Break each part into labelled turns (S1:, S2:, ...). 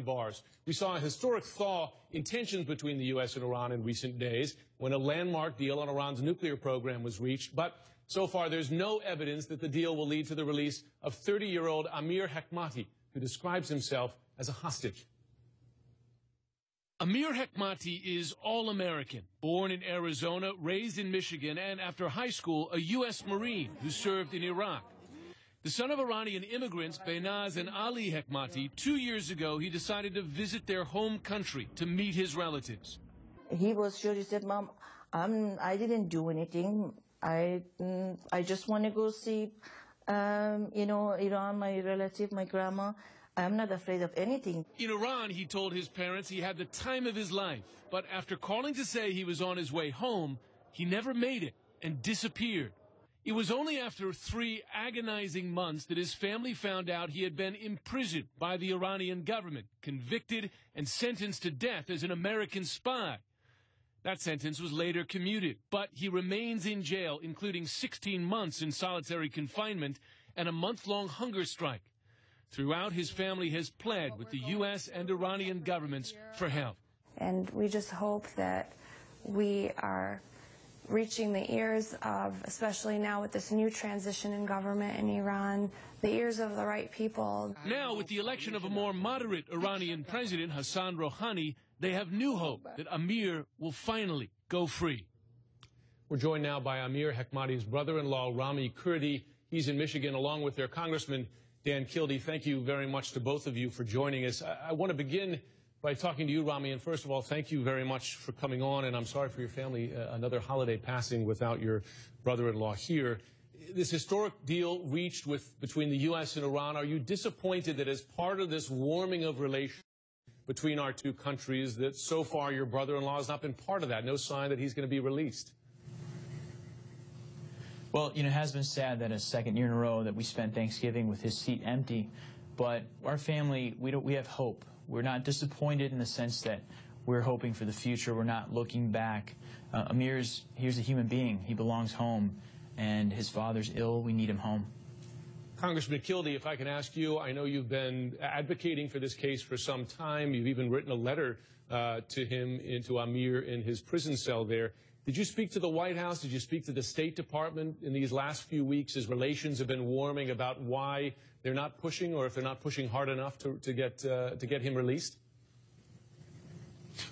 S1: bars. We saw a historic thaw in tensions between the U.S. and Iran in recent days when a landmark deal on Iran's nuclear program was reached. But so far, there's no evidence that the deal will lead to the release of 30-year-old Amir Hekmati, who describes himself as a hostage.
S2: Amir Hekmati is all-American, born in Arizona, raised in Michigan, and after high school, a U.S. Marine who served in Iraq. The son of Iranian immigrants, Behnaz and Ali Hekmati, 2 years ago, he decided to visit their home country to meet his relatives.
S3: He was sure. He said, "Mom, I didn't do anything. I just want to go see, Iran, my relative, my grandma. I'm not afraid of anything."
S2: In Iran, he told his parents he had the time of his life. But after calling to say he was on his way home, he never made it and disappeared. It was only after 3 agonizing months that his family found out he had been imprisoned by the Iranian government, convicted and sentenced to death as an American spy. That sentence was later commuted, but he remains in jail, including 16 months in solitary confinement and a month-long hunger strike. Throughout, his family has pled with the U.S. and Iranian governments for help.
S4: And we just hope that we are reaching the ears of, especially now with this new transition in government in Iran, the ears of the right people.
S2: Now, with the election of a more moderate Iranian president, Hassan Rouhani, they have new hope that Amir will finally go free.
S1: We're joined now by Amir Hekmati's brother-in-law, Ramy Kurdi. He's in Michigan, along with their Congressman Dan Kildee. Thank you very much to both of you for joining us. I want to begin by talking to you, Ramy, and first of all, thank you very much for coming on, and I'm sorry for your family, another holiday passing without your brother-in-law here. This historic deal reached between the U.S. and Iran, are you disappointed that as part of this warming of relations between our two countries, that so far your brother-in-law has not been part of that, no sign that he's going to be released?
S5: Well, it has been sad that a second year in a row that we spent Thanksgiving with his seat empty, but our family, we have hope. We're not disappointed in the sense that we're hoping for the future. We're not looking back. Here's a human being. He belongs home, and his father's ill. We need him home.
S1: Congressman Kildee, if I can ask you, I know you've been advocating for this case for some time. You've even written a letter to him, to Amir, in his prison cell there. Did you speak to the White House? Did you speak to the State Department in these last few weeks as relations have been warming about why they're not pushing, or if they're not pushing hard enough to get him released?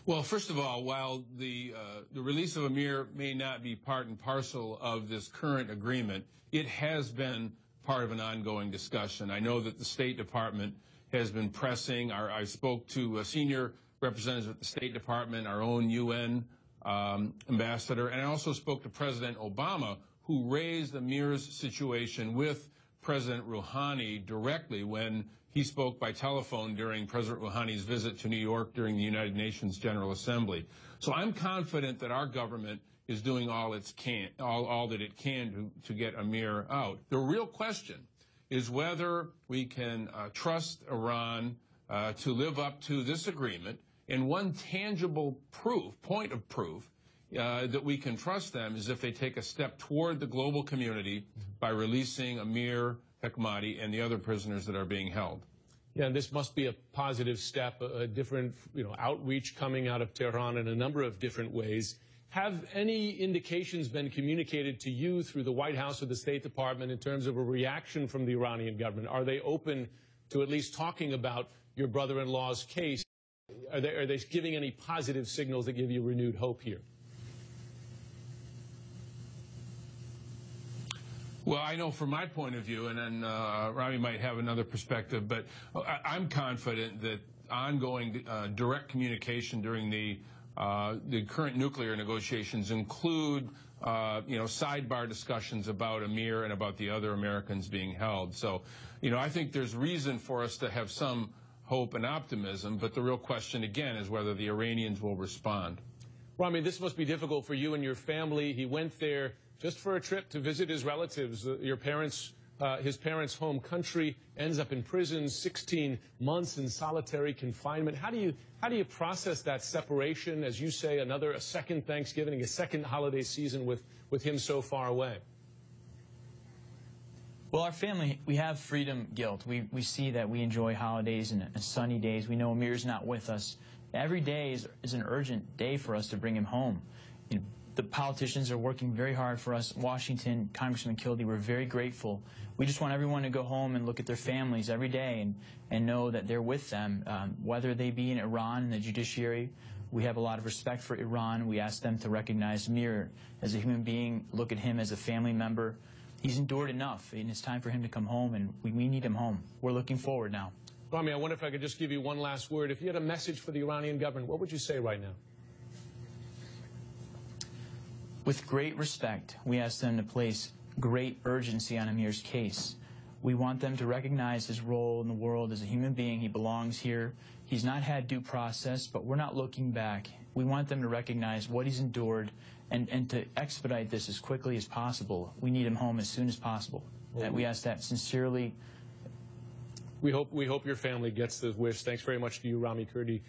S6: Well, first of all, while the release of Amir may not be part and parcel of this current agreement, it has been part of an ongoing discussion. I know that the State Department has been pressing. I spoke to senior representatives at the State Department, our own UN ambassador, and I also spoke to President Obama, who raised Amir's situation with President Rouhani directly when he spoke by telephone during President Rouhani's visit to New York during the United Nations General Assembly. So I'm confident that our government is doing all that it can to get Amir out. The real question is whether we can trust Iran to live up to this agreement. And one tangible point of proof that we can trust them is if they take a step toward the global community by releasing Amir Hekmati and the other prisoners that are being held.
S1: Yeah, and this must be a positive step, a different outreach coming out of Tehran in a number of different ways. Have any indications been communicated to you through the White House or the State Department in terms of a reaction from the Iranian government? Are they open to at least talking about your brother-in-law's case? Are they giving any positive signals that give you renewed hope here?
S6: Well, I know from my point of view, and then Ramy might have another perspective, but I'm confident that ongoing direct communication during the current nuclear negotiations include, sidebar discussions about Amir and about the other Americans being held. So, I think there's reason for us to have some hope and optimism, but the real question, again, is whether the Iranians will respond.
S1: Ramy, this must be difficult for you and your family. He went there just for a trip to visit his relatives. His parents' home country, ends up in prison, 16 months in solitary confinement. How do you process that separation, as you say, a second Thanksgiving, a second holiday season with him so far away?
S5: Well, our family, we have freedom guilt. We see that we enjoy holidays and sunny days. We know Amir's not with us. Every day is an urgent day for us to bring him home. You know, the politicians are working very hard for us. Washington, Congressman Kildee, we're very grateful. We just want everyone to go home and look at their families every day and know that they're with them, whether they be in Iran in the judiciary. We have a lot of respect for Iran. We ask them to recognize Amir as a human being, look at him as a family member. He's endured enough, and it's time for him to come home, and we need him home. We're looking forward now.
S1: Ramy, I wonder if I could just give you one last word. If you had a message for the Iranian government, what would you say right now?
S5: With great respect, we ask them to place great urgency on Amir's case. We want them to recognize his role in the world as a human being. He belongs here. He's not had due process, but we're not looking back. We want them to recognize what he's endured and to expedite this as quickly as possible. We need him home as soon as possible. And we ask that sincerely.
S1: We hope your family gets the wish. Thanks very much to you, Ramy Kurdi.